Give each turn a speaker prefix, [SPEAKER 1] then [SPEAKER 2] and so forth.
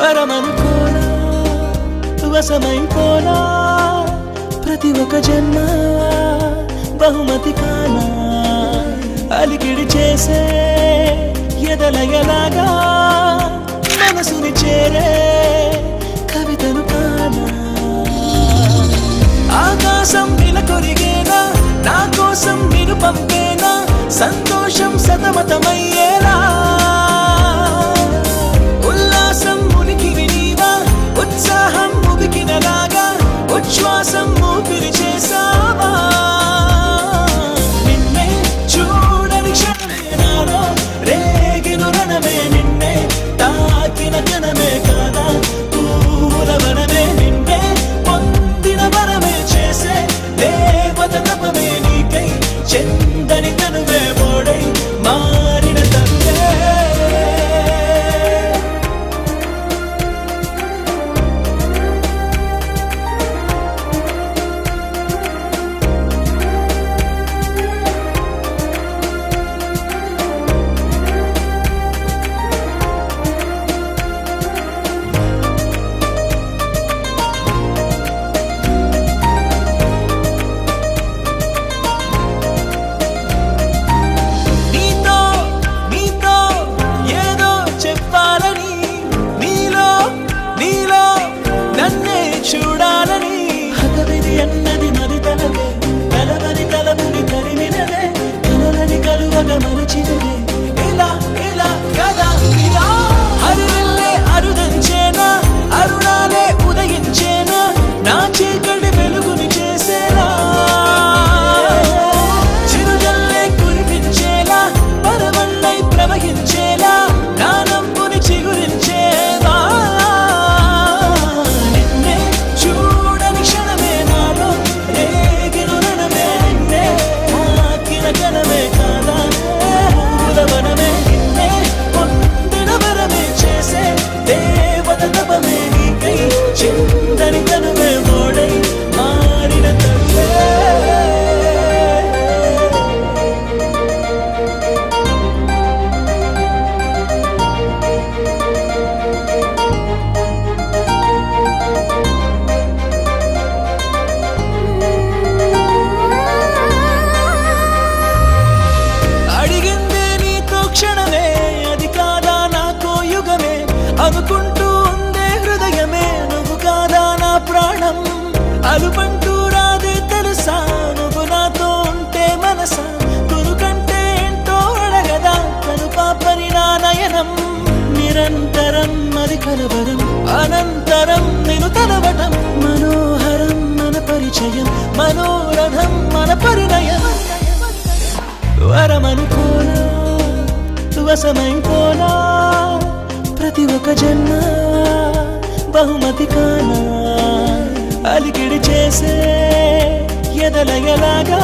[SPEAKER 1] వరమనుకోనా వశమైపోనా ప్రతి ఒక్క జన్మ బహుమతి కానా అలికిడి చేసే ఎదలయలాగా మనసుని చేరే కవితను కానా ఆకాశం నిలకొరిగేనా నా కోసం నిన్ను పంపేనా సంతోషం సతమతమయ్యేలా ఉల్లాసం ఉనికివి నీవా ఉత్సాహం ఉబికినలాగా ఉచ్ఛ్వాసం ఊపిరి చేసావా నిన్నే చూడని క్షణమే నాలో రేగిన రణమే నిన్నే తాకిన కణమే కాదా పూలవనమే నిన్నే పొందిన వరమే చేసే దేవత తపమే నీకై చెందని తనువే మోడై మారిన తనువే చూడాలని హతవిధి అన్నది మరి తలవే తలవని తలపుని తరిమినదే కలలని కలువగా మరచినదే ఇలా ఇలా కదా ఇలా హరివెల్లే అరుదంచేనా అరుణాలే ఉదయించేనా నా చీకటి వెలుగుని చేసేలా చిరుజల్లే కురిపించేలా పరవళ్ళై ప్రవహించేలా నా నవ్వుని చిగురించేలా చిందని తనువే మోడై మారిన తనువే అడిగిందే నీతో క్షణమే అది కాదా నాకో యుగమే అనుకుంటూ ఉందే హృదయమే నువ్వు కాదా నా ప్రాణం అలుపంటూ రాదే తెలుసా నువ్వు నాతో ఉంటే మనసా తురుకంటే ఏంటో అడగదా కను పాపని నా నయనం నిరంతరం మరి కలవరం అనంతరం నేను తలవటం మనోహరం మన పరిచయం మనోరథం మన పరిణయం వరమనుకోనా వశమైపోనా ప్రతి ఒక్క జన్మ బహుమతి కానా అలికిడి చేసే ఎదలయలాగా